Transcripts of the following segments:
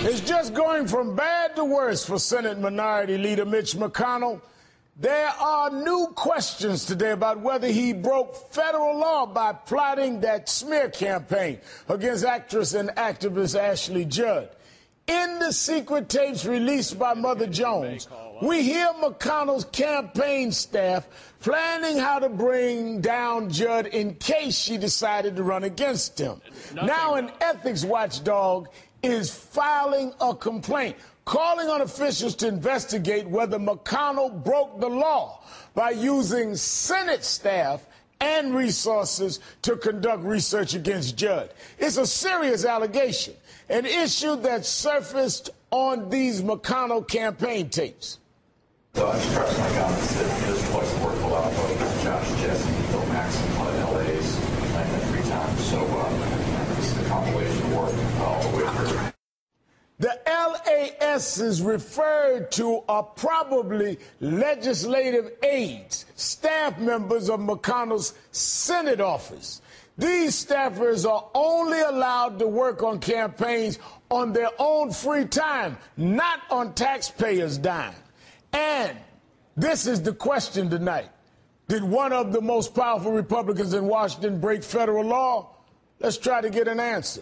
It's just going from bad to worse for Senate Minority Leader Mitch McConnell. There are new questions today about whether he broke federal law by plotting that smear campaign against actress and activist Ashley Judd. In the secret tapes released by Mother Jones, we hear McConnell's campaign staff planning how to bring down Judd in case she decided to run against him. Now an ethics watchdog is filing a complaint, calling on officials to investigate whether McConnell broke the law by using Senate staff and resources to conduct research against Judd. It's a serious allegation, an issue that surfaced on these McConnell campaign tapes. So I expressed my comments that this was worked a lot of Josh, Jesse, Phil Maxson, one of LA's, and 3 times. So this is the compilation work all the way through. The LASs referred to are probably legislative aides, staff members of McConnell's Senate office. These staffers are only allowed to work on campaigns on their own free time, not on taxpayers' dime. And this is the question tonight. Did one of the most powerful Republicans in Washington break federal law? Let's try to get an answer.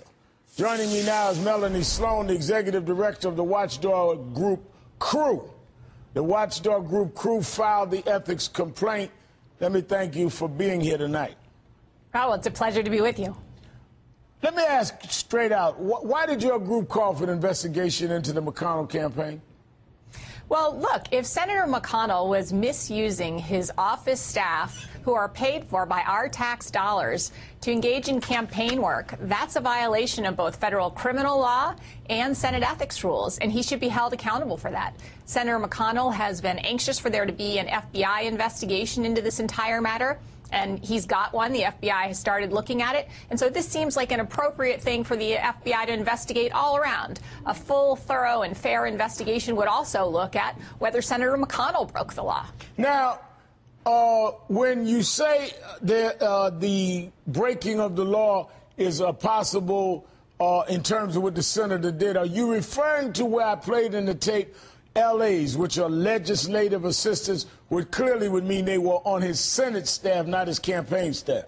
Joining me now is Melanie Sloan, the executive director of the Watchdog Group Crew. The Watchdog Group Crew filed the ethics complaint. Let me thank you for being here tonight. Oh, it's a pleasure to be with you. Let me ask straight out, why did your group call for an investigation into the McConnell campaign? Well, look, if Senator McConnell was misusing his office staff, who are paid for by our tax dollars, to engage in campaign work, that's a violation of both federal criminal law and Senate ethics rules, and he should be held accountable for that. Senator McConnell has been anxious for there to be an FBI investigation into this entire matter, and he's got one. The FBI has started looking at it. And so this seems like an appropriate thing for the FBI to investigate all around. A full, thorough, and fair investigation would also look at whether Senator McConnell broke the law. Now, when you say the breaking of the law is possible in terms of what the senator did, are you referring to where I played in the tape LAs, which are legislative assistants, which clearly would mean they were on his Senate staff, not his campaign staff?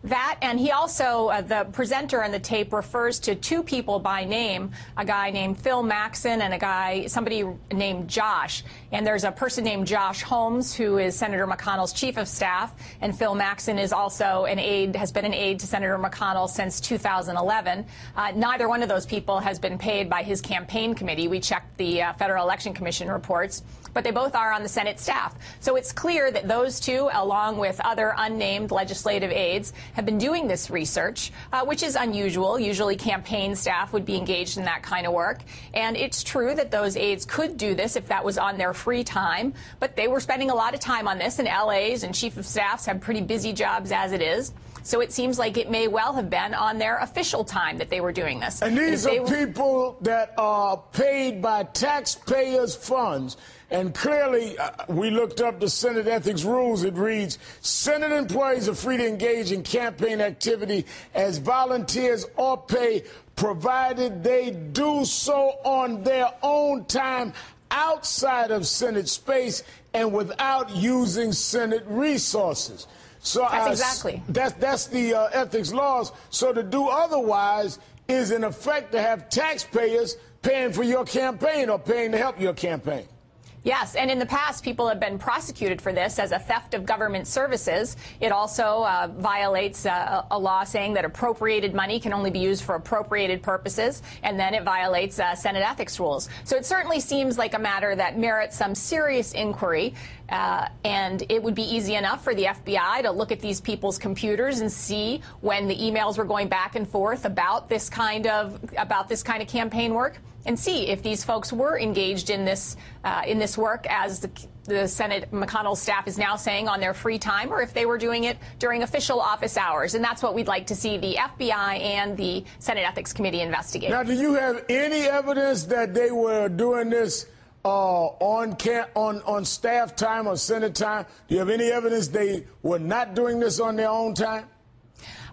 That, and he also, the presenter on the tape refers to 2 people by name, a guy named Phil Maxson and somebody named Josh. And there's a person named Josh Holmes, who is Senator McConnell's chief of staff, and Phil Maxson is also an aide, has been an aide to Senator McConnell since 2011. Neither one of those people has been paid by his campaign committee. We checked the Federal Election Commission reports, but they both are on the Senate staff. So it's clear that those 2, along with other unnamed legislative aides, have been doing this research, which is unusual. Usually campaign staff would be engaged in that kind of work. And it's true that those aides could do this if that was on their free time, but they were spending a lot of time on this, and LAs and chief of staffs have pretty busy jobs as it is. So it seems like it may well have been on their official time that they were doing this. And these are people that are paid by taxpayers' funds. And clearly, we looked up the Senate ethics rules. It reads, Senate employees are free to engage in campaign activity as volunteers or pay, provided they do so on their own time outside of Senate space and without using Senate resources. So that's the ethics laws. So to do otherwise is, in effect, to have taxpayers paying for your campaign or paying to help your campaign. Yes, and in the past, people have been prosecuted for this as a theft of government services. It also violates a law saying that appropriated money can only be used for appropriated purposes, and then it violates Senate ethics rules. So it certainly seems like a matter that merits some serious inquiry, and it would be easy enough for the FBI to look at these people's computers and see when the emails were going back and forth about this kind of campaign work, and see if these folks were engaged in this work, as the Senate McConnell staff is now saying, on their free time, or if they were doing it during official office hours. And that's what we'd like to see the FBI and the Senate Ethics Committee investigate. Now, do you have any evidence that they were doing this on staff time or Senate time? Do you have any evidence they were not doing this on their own time?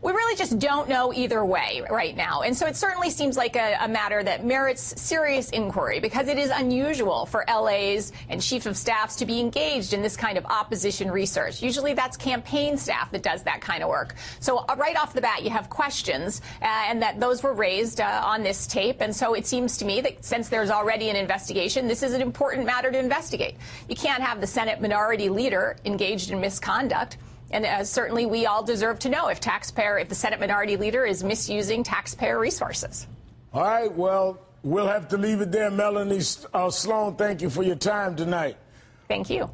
We really just don't know either way right now. And so it certainly seems like a matter that merits serious inquiry, because it is unusual for LAs and chief of staffs to be engaged in this kind of opposition research. Usually that's campaign staff that does that kind of work. So right off the bat, you have questions, and that those were raised on this tape. And so it seems to me that since there's already an investigation, this is an important matter to investigate. You can't have the Senate Minority Leader engaged in misconduct. And certainly we all deserve to know if the Senate Minority Leader is misusing taxpayer resources. All right, well, we'll have to leave it there. Melanie Sloan, thank you for your time tonight. Thank you.